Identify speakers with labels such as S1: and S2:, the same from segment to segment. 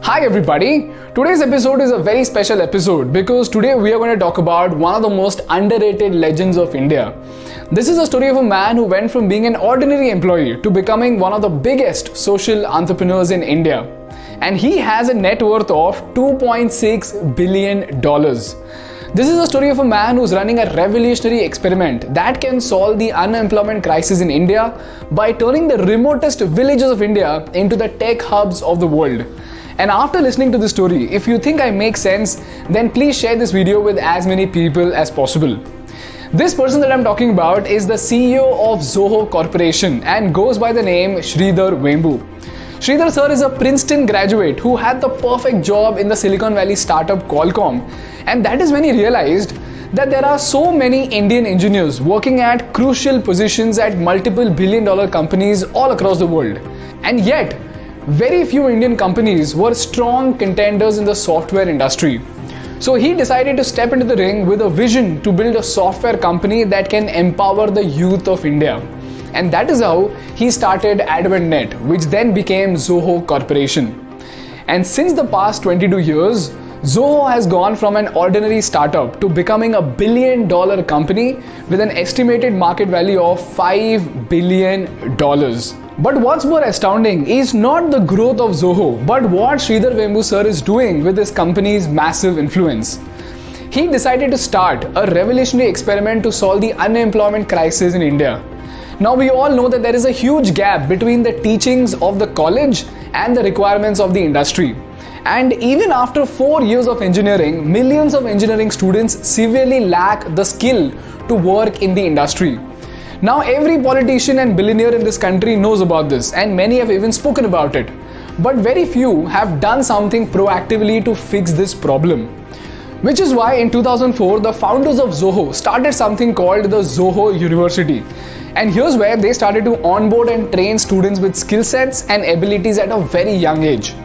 S1: Hi everybody! Today's episode is a very special episode because today we are going to talk about one of the most underrated legends of India. This is a story of a man who went from being an ordinary employee to becoming one of the biggest social entrepreneurs in India. And he has a net worth of $2.6 billion. This is a story of a man who's running a revolutionary experiment that can solve the unemployment crisis in India by turning the remotest villages of India into the tech hubs of the world. And after listening to this story, if you think I make sense, then please share this video with as many people as possible. This person that I'm talking about is the CEO of Zoho Corporation and goes by the name Sridhar Vembu. Sridhar sir is a Princeton graduate who had the perfect job in the Silicon Valley startup Qualcomm, and that is when he realized that there are so many Indian engineers working at crucial positions at multiple billion-dollar companies all across the world. And yet, very few Indian companies were strong contenders in the software industry. So he decided to step into the ring with a vision to build a software company that can empower the youth of India. And that is how he started AdventNet, which then became Zoho Corporation. And since the past 22 years, Zoho has gone from an ordinary startup to becoming a billion-dollar company with an estimated market value of $5 billion. But what's more astounding is not the growth of Zoho, but what Sridhar Vembu sir is doing with his company's massive influence. He decided to start a revolutionary experiment to solve the unemployment crisis in India. Now we all know that there is a huge gap between the teachings of the college and the requirements of the industry. And even after 4 years of engineering, millions of engineering students severely lack the skill to work in the industry. Now every politician and billionaire in this country knows about this, and many have even spoken about it. But very few have done something proactively to fix this problem. Which is why in 2004, the founders of Zoho started something called the Zoho University. And here's where they started to onboard and train students with skill sets and abilities at a very young age.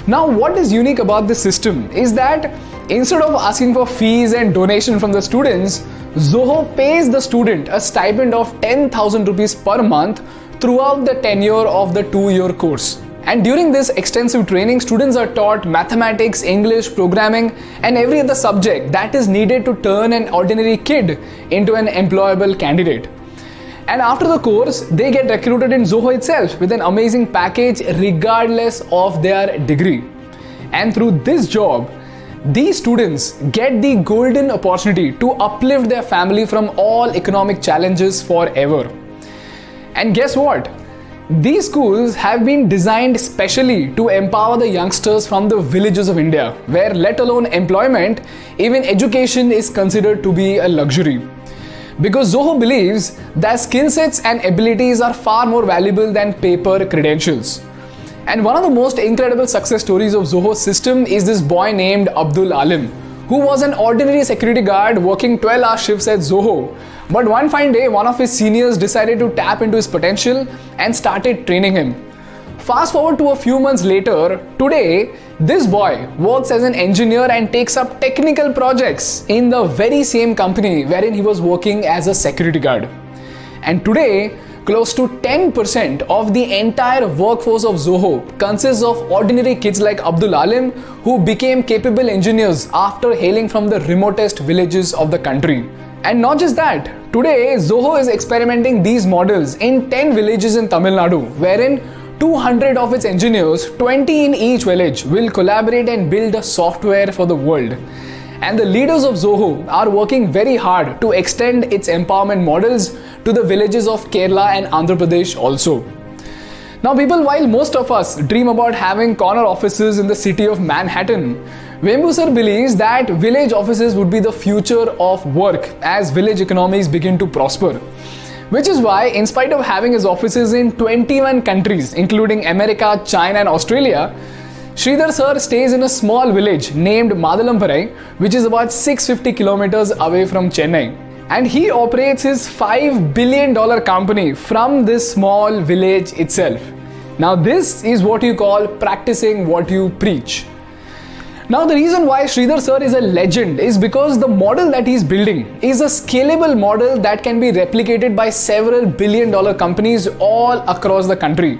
S1: Now what is unique about this system is that instead of asking for fees and donation from the students, Zoho pays the student a stipend of 10,000 rupees per month throughout the tenure of the 2-year course. And during this extensive training, students are taught mathematics, English, programming, and every other subject that is needed to turn an ordinary kid into an employable candidate. And after the course, they get recruited in Zoho itself with an amazing package regardless of their degree. And through this job, these students get the golden opportunity to uplift their family from all economic challenges forever. And guess what? These schools have been designed specially to empower the youngsters from the villages of India, where let alone employment, even education is considered to be a luxury. Because Zoho believes that skill sets and abilities are far more valuable than paper credentials. And one of the most incredible success stories of Zoho's system is this boy named Abdul Alim, who was an ordinary security guard working 12-hour shifts at Zoho. But one fine day, one of his seniors decided to tap into his potential and started training him. Fast forward to a few months later, today, this boy works as an engineer and takes up technical projects in the very same company wherein he was working as a security guard. And today, close to 10% of the entire workforce of Zoho consists of ordinary kids like Abdul Alim who became capable engineers after hailing from the remotest villages of the country. And not just that, today Zoho is experimenting these models in 10 villages in Tamil Nadu, wherein 200 of its engineers, 20 in each village, will collaborate and build a software for the world. And the leaders of Zoho are working very hard to extend its empowerment models to the villages of Kerala and Andhra Pradesh also. Now people, while most of us dream about having corner offices in the city of Manhattan, Vembu sir believes that village offices would be the future of work as village economies begin to prosper. Which is why, in spite of having his offices in 21 countries, including America, China and Australia, Sridhar sir stays in a small village named Madalamparai, which is about 650 kilometers away from Chennai. And he operates his $5 billion company from this small village itself. Now this is what you call practicing what you preach. Now the reason why Sridhar sir is a legend is because the model that he's building is a scalable model that can be replicated by several billion-dollar companies all across the country.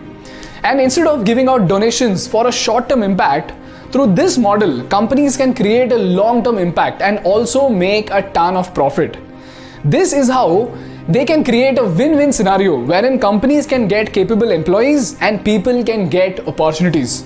S1: And instead of giving out donations for a short-term impact, Through this model, companies can create a long-term impact and also make a ton of profit. This is how they can create a win-win scenario wherein companies can get capable employees and people can get opportunities.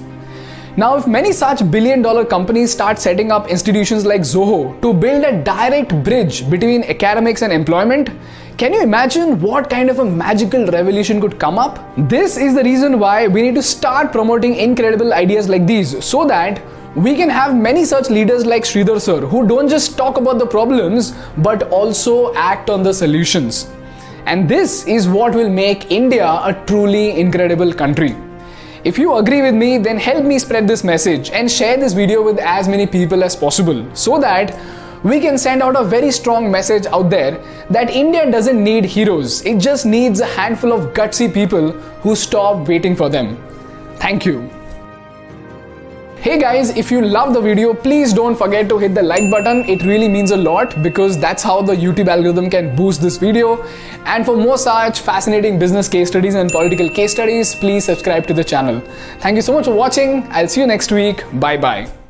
S1: Now, if many such billion-dollar companies start setting up institutions like Zoho to build a direct bridge between academics and employment, can you imagine what kind of a magical revolution could come up? This is the reason why we need to start promoting incredible ideas like these so that we can have many such leaders like Sridhar sir who don't just talk about the problems but also act on the solutions. And this is what will make India a truly incredible country. If you agree with me, then help me spread this message and share this video with as many people as possible so that we can send out a very strong message out there that India doesn't need heroes. It just needs a handful of gutsy people who stop waiting for them. Thank you. Hey guys, if you love the video, please don't forget to hit the like button. It really means a lot because that's how the YouTube algorithm can boost this video. And for more such fascinating business case studies and political case studies, please subscribe to the channel. Thank you so much for watching. I'll see you next week. Bye bye.